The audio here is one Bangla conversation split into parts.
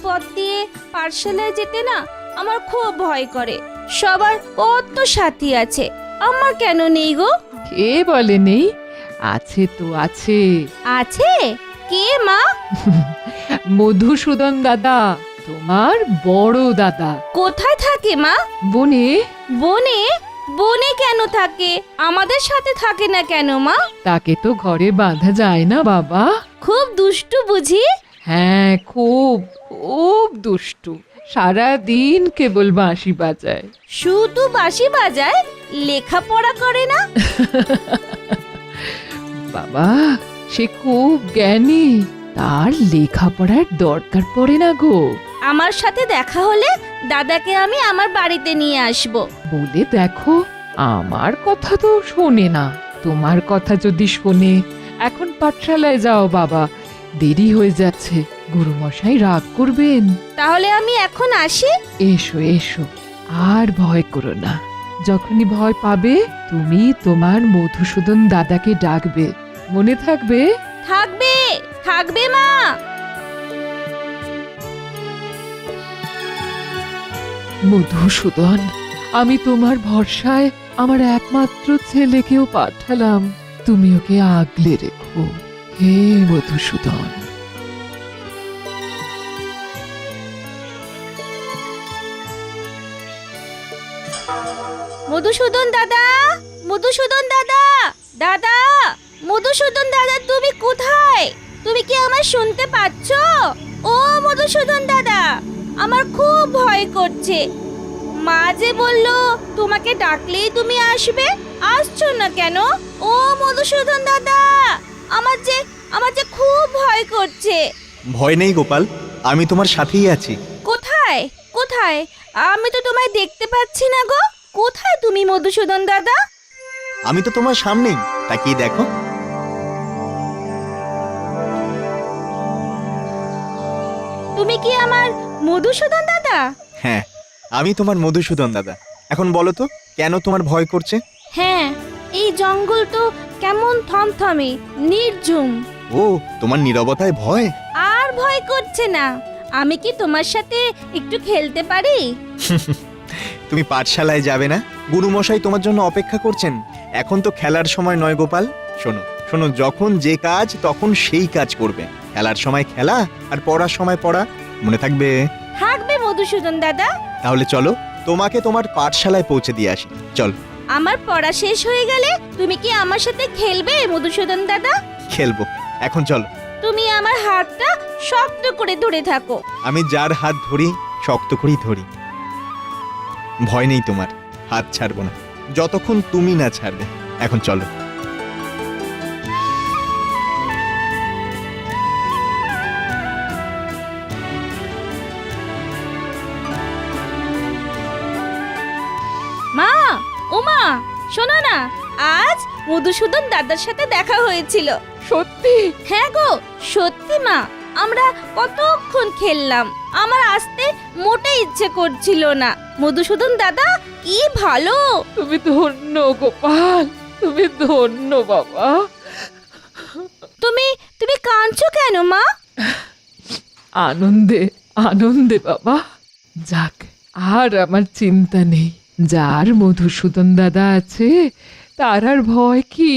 পথ দিয়ে পাঠশালায় যেতে না আমার খুব ভয় করে। সবার কত সাথী আছে, আমার কেন নেই গো? কে বলে নেই? আছে তো আছে। আছে? কে মা? মধুসূদন দাদা, তোমার বড় দাদা। কোথায় থাকে মা? বনে। বনে? বনে কেন থাকে? আমাদের সাথে থাকে না কেন মা? তাকে তো ঘরে বাঁধা যায় না বাবা। খুব দুষ্টু বুঝি? হ্যাঁ, খুব খুব দুষ্টু। সারা দিন কেবল বাঁশি বাজায়। শুধু বাঁশি বাজায়, লেখাপড়া করে না? বাবা, সে খুব জ্ঞানী, তার লেখাপড়ার দরকার পড়ে না গো। আমার সাথে দেখা হলে দাদাকে আমি আমার বাড়িতে নিয়ে আসব। বলে দেখো, আমার কথা তো শোনে না। তোমার কথা যদি শোনে, এখন পাঠশালায় যাও বাবা, দেরি হয়ে যাচ্ছে, গুরুমশাই রাগ করবেন। তাহলে আমি এখন আসি? এসো এসো, আর ভয় করো না। যখনই ভয় পাবে তুমি তোমার মধুসূদন দাদাকে ডাকবে, মনে থাকবে? থাকবে, থাকবে মা। মধুসূদন, আমি তোমার ভরসায় আমার একমাত্র ছেলেকেও পাঠালাম, তুমি ওকে আগলে রেখো। হে মধুসূদন। মধুসূদন দাদা, মধুসূদন দাদা, দাদা, মধুসূদন দাদা, তুমি কোথায়? তুমি কি আমায় শুনতে পাচ্ছ? ও মধুসূদন দাদা, আমার খুব ভয় করছে। মা যে বলল তোমাকে ডাকলেই তুমি আসবে, আসছো না কেন? ও মধুসূদন দাদা, আমার যে খুব ভয় করছে। ভয় নেই গোপাল, আমি তোমার সাথেই আছি। কোথায়? কোথায়? আমি তো তোমায় দেখতে পাচ্ছি না গো। কোথায় তুমি মধুসূদন দাদা? আমি তো তোমার সামনেই, তাকিয়ে দেখো। তুমি কি আমার মধুসূদন দাদা? হ্যাঁ, আমি তোমার মধুসূদন দাদা। এখন বলো তো, কেন তোমার ভয় করছে? হ্যাঁ, এই জঙ্গল তো কেমন থমথমে, নির্ঝুম। ও, তোমার নীরবতায় ভয়? আর ভয় করছে না। আমি কি তোমার সাথে একটু খেলতে পারি? তুমি পাঠশালায় যাবে না? গুরুমশাই তোমার জন্য অপেক্ষা করছেন। এখন তো খেলার সময় নয় গোপাল। শোনো শোনো, যখন যে কাজ তখন সেই কাজ করবে। খেলার সময় খেলা, আর পড়ার সময় পড়া, মনে থাকবে? থাকবে মধুসূদন দাদা। তাহলে চলো, তোমাকে তোমার পাঠশালায় পৌঁছে দিয়ে আসি। চল। আমার পড়া শেষ হয়ে গেলে তুমি কি আমার সাথে খেলবে মধুসূদন দাদা? খেলবো, এখন চলো। তুমি আমার হাতটা শক্ত করে ধরে থাকো। আমি যার হাত ধরি শক্ত করেই ধরি। ভয় নেই তোমার, হাত ছাড়বো না যতক্ষণ তুমি না ছাড়বে। এখন চলো। মা, ও মা, শোনো না, আজ মধুসূদন দাদার সাথে দেখা হয়েছিল। সত্যি? হ্যাঁ গো, সত্যি মা। আমরা কতক্ষণ খেললাম, আমার আসতে মোটে ইচ্ছে করছিল না। মধুসূদন দাদা কি ভালো। তুমি ধন্য গোপাল, তুমি ধন্য বাবা। তুমি তুমি কাঁদছো কেন মা? আনন্দে আনন্দে বাবা। যাক, আর আমার চিন্তা নেই। যার মধুসূদন দাদা আছে তার আর ভয় কি?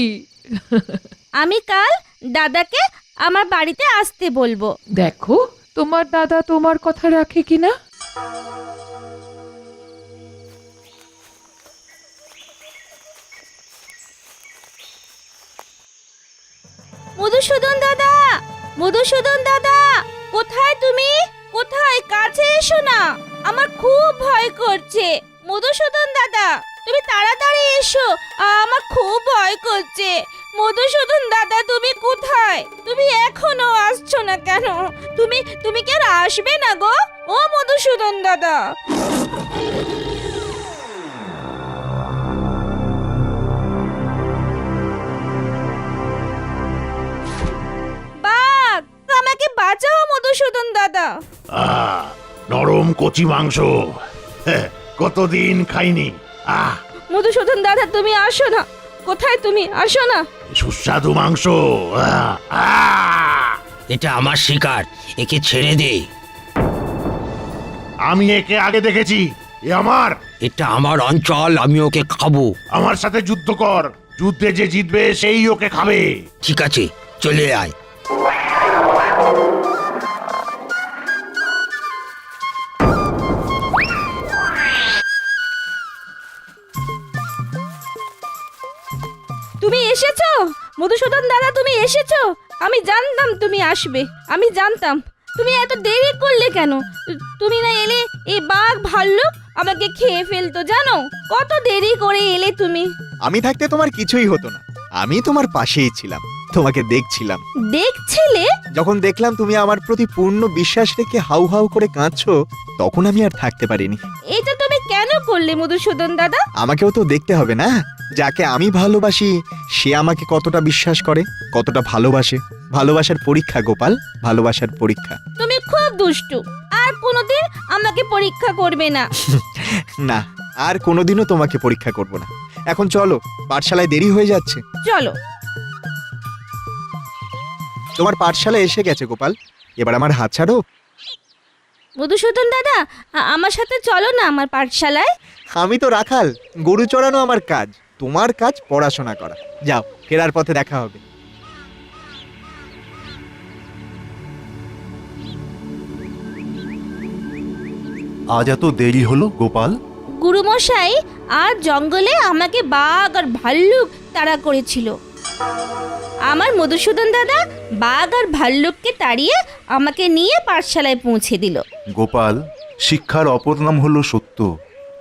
আমি কাল দাদাকে আমার বাড়িতে আসতে বলবো। দেখো তোমার দাদা তোমার কথা রাখে কিনা। মধুসূদন দাদা, মধুসূদন দাদা, কোথায় তুমি? কোথায়? কাছে এসো না, আমার খুব ভয় করছে। মধুসূদন দাদা, তুমি তাড়াতাড়ি এসো, আমার খুব ভয় করছে। মধুসূদন দাদা, তুমি কোথায়? তুমি এখনো আসছো না কেন? তুমি কি আর আসবে না গো? ও মধুসূদন দাদা। বাঘ, আমাকে বাঁচাও মধুসূদন দাদা। নরম কচি মাংস, কতদিন খাইনি। মধুসূদন দাদা, তুমি আসো না। কোথায় তুমি? আসো না। সুস্বাদু মাংস। এটা আমার শিকার, একে ছেড়ে দে। আমি একে আগে দেখেছি। এ আমার। এটা আমার অঞ্চল, আমি ওকে খাবো। আমার সাথে যুদ্ধ কর, যুদ্ধে যে জিতবে সেই ওকে খাবে। ঠিক আছে, চলে আয়। তুমি এসেছো মধুসূদন দাদা, তুমি এসেছো। আমি জানতাম তুমি আসবে, আমি জানতাম। তুমি এত দেরি করলে কেন? তুমি না এলে এই বাঘ ভাল্লুক আমাকে খেয়ে ফেলতো, জানো? কত দেরি করে এলে তুমি। আমি থাকতে তোমার কিছুই হতো না, আমি তোমার পাশেই ছিলাম, তোমাকে দেখছিলাম। দেখছিলে? যখন দেখলাম তুমি আমার প্রতি পূর্ণ বিশ্বাস রেখে হাউ হাউ করে কাঁদছো, তখন আমি আর থাকতে পারিনি। এটা তুমি কেন করলে মধুসূদন দাদা? আমাকেও তো দেখতে হবে না, যাকে আমি ভালোবাসি সে আমাকে কতটা বিশ্বাস করে, কতটা ভালোবাসে। ভালোবাসার পরীক্ষা গোপাল, ভালোবাসার পরীক্ষা। তুমি খুব দুষ্টু, আর কোনোদিন আমাকে পরীক্ষা করবে না। না, আর কোনোদিনও তোমাকে পরীক্ষা করব না। এখন চলো, পাঠশালায় দেরি হয়ে যাচ্ছে। চলো। তোমার পাঠশালা এসে গেছে গোপাল, এবার আমার হাত ছাড়ো। মধুসূদন দাদা, আমার সাথে চলো না আমার পাঠশালায়। আমি তো রাখাল, গরু চড়ানো আমার কাজ, তোমার কাজ পড়াশোনা করা। যাও, ফেরার পথে দেখা হবে। আজ এত দেরি হলো গোপাল? গুরুমশাই আর জঙ্গলে আমাকে বাঘ আর ভাল্লুক তাড়া করেছিল। আমার মধুসূদন দাদা বাঘ আর ভাল্লুককে তাড়িয়ে আমাকে নিয়ে পাঠশালায় পৌঁছে দিল। গোপাল, শিক্ষার অপর নাম হলো সত্য।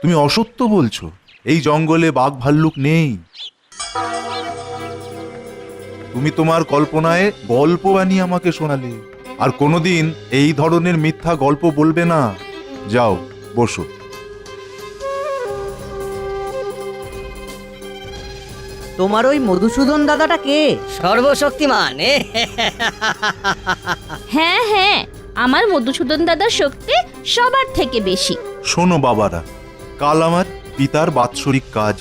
তুমি অসত্য বলছো। এই জঙ্গলে বাঘ ভাল্লুক নেই। তুমি তোমার কল্পনায় গল্প বানিয়ে আমাকে শোনালে, আর কোনোদিন এই ধরনের মিথ্যা গল্প বলবে না। যাও, বসো। তোমার ওই মধুসূদন দাদাটা কে? সর্বশক্তিমান। হ্যাঁ হ্যাঁ, আমার মধুসূদন দাদার শক্তি সবার থেকে বেশি। শোনো বাবারা, কাল আমার পিতার বাৎসরিক কাজ।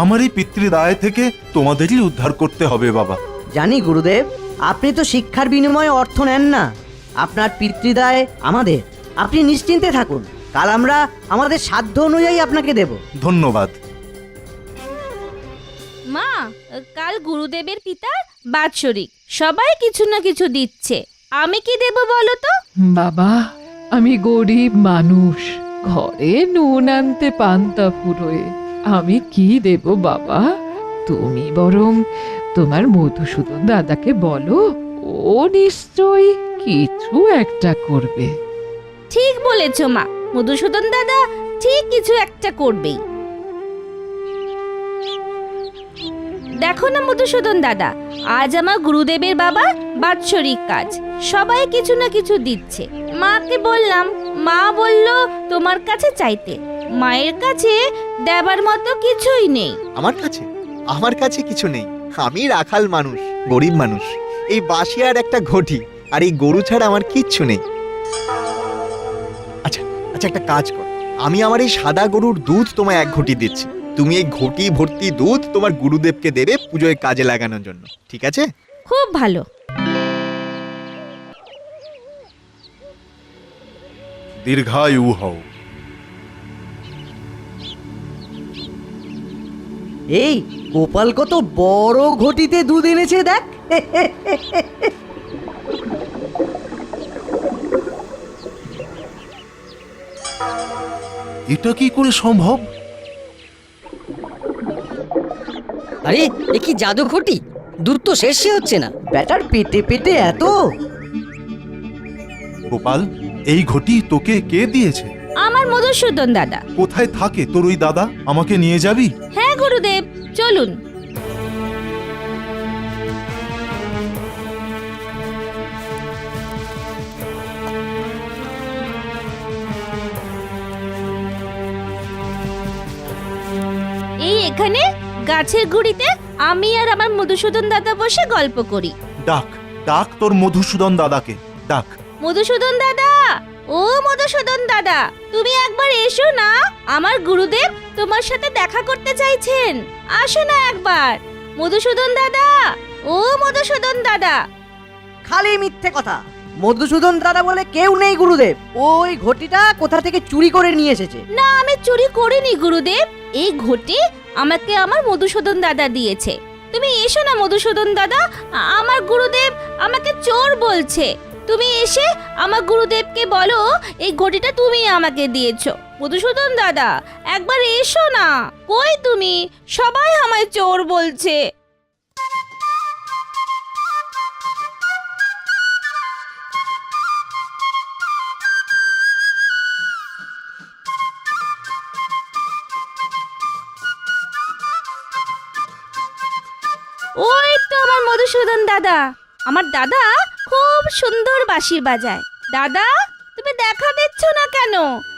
আমার এই পিতৃদায় থেকে তোমাদেরই উদ্ধার করতে হবে বাবা। জানি গুরুদেব, আপনি তো শিক্ষার বিনিময়ে অর্থ নেন না। আপনার পিতৃদায় আমাদের। আপনি নিশ্চিন্তে থাকুন, কাল আমরা আমাদের সাধ্য অনুযায়ী আপনাকে দেব। ধন্যবাদ। মা, কাল গুরুদেবের পিতার বাৎসরিক, সবাই কিছু না কিছু দিচ্ছে। আমি কি দেব বলো তো? বাবা, আমি গরিব মানুষ, ঘরে নুন আনতে পান্তা ফুরোয়। আমি কি দেব বাবা? তুমি বরং তোমার মধুসূদন দাদাকে বলো, ও নিশ্চয়ই কিছু একটা করবে। ঠিক বলেছ মা, মধুসূদন দাদা ঠিক কিছু একটা করবেই। দেখো না মধুসূদন দাদা, আজ আমার গুরুদেবের বাবা বাৎসরিক কাজ, সবাই কিছু না কিছু দিচ্ছে। মাকে বললাম, মা বলল তোমার কাছে চাইতে। মায়ের কাছে দেবার মতো কিছুই নেই। আমার কাছে কিছু নেই। আমি রাখাল মানুষ, গরিব মানুষ। এই বাঁশি আর একটা ঘটি আর এই গরু ছাড়া আমার কিচ্ছু নেই। আচ্ছা আচ্ছা, একটা কাজ কর, আমি আমার এই সাদা গরুর দুধ তোমায় 1 ঘটি দিচ্ছি। তুমি এই ঘটি ভর্তি দুধ তোমার গুরুদেবকে দেবে পুজোয় কাজে লাগানোর জন্য, ঠিক আছে? খুব ভালো। দীর্ঘায়ু হও। এই গোপাল কত বড় ঘটিতে দুধ এনেছে দেখ। এটা কি করে সম্ভব? আরে, এ কি জাদু ঘটি? দুধ তো শেষই হচ্ছে না। ব্যাটার পেটে পেটে এত। গোপাল, এই ঘটি তোকে কে দিয়েছে? আমার মধুসূদন দাদা। কোথায় থাকে তোর ওই দাদা? আমাকে নিয়ে যাবি? হ্যাঁ গুরুদেব, চলুন। এই এখানে গাছের গুড়িতে আমি আর আমার মধুসূদন দাদা বসে গল্প করি। ডাক, ডাক তোর মধুসূদন দাদাকে, ডাক। মধুসূদন দাদা, ও মধুসূদন দাদা, তুমি একবার এসো না। আমার গুরুদেব তোমার সাথে দেখা করতে চাইছেন, আসো না একবার। মধুসূদন দাদা, ও মধুসূদন দাদা। খালি মিথ্যে কথা। মধুসূদন দাদা বলে কেউ নেই গুরুদেব। ওই ঘটিটা কোথা থেকে চুরি করে নিয়ে এসেছে। না, আমি চুরি করিনি গুরুদেব। এই ঘটি আমাকে আমার মধুসূদন দাদা দিয়েছে। তুমি এসো না মধুসূদন দাদা, আমার গুরুদেব আমাকে চোর বলছে। তুমি এসে আমার গুরুদেবকে বলো এই ঘটিটা তুমি আমাকে দিয়েছো। মধুসূদন দাদা, একবার এসো না। কই তুমি? সবাই আমায় চোর বলছে। ওই তো আমার মধুসূদন দাদা। আমার দাদা খুব সুন্দর বাঁশি বাজায়। দাদা, তুমি দেখা দিচ্ছ না কেন?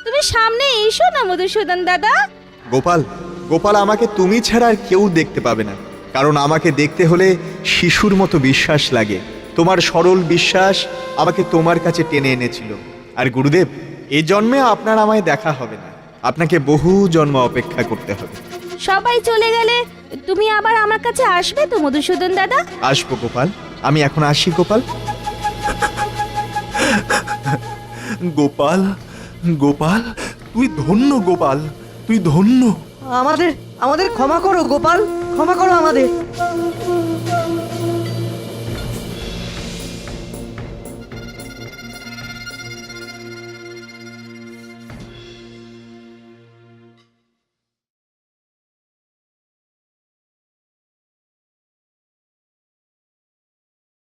তুমি সামনে এসো না মধুসূদন দাদা। গোপাল, গোপাল, আমাকে তুমি ছাড়া আর কেউ দেখতে পাবে না, কারণ আমাকে দেখতে হলে শিশুর মতো বিশ্বাস লাগে। তোমার সরল বিশ্বাস আমাকে তোমার কাছে টেনে এনেছিল। আর গুরুদেব, এই জন্মে আপনার আমায় দেখা হবে না, আপনাকে বহু জন্ম অপেক্ষা করতে হবে। সবাই চলে গেলে তুমি আবার আমার কাছে আসবে তো মধুসূদন দাদা? আসবো গোপাল, আমি এখন আসি গোপাল। গোপাল, গোপাল, তুই ধন্য গোপাল, তুই ধন্য। আমাদের আমাদের ক্ষমা করো গোপাল, ক্ষমা করো আমাদের।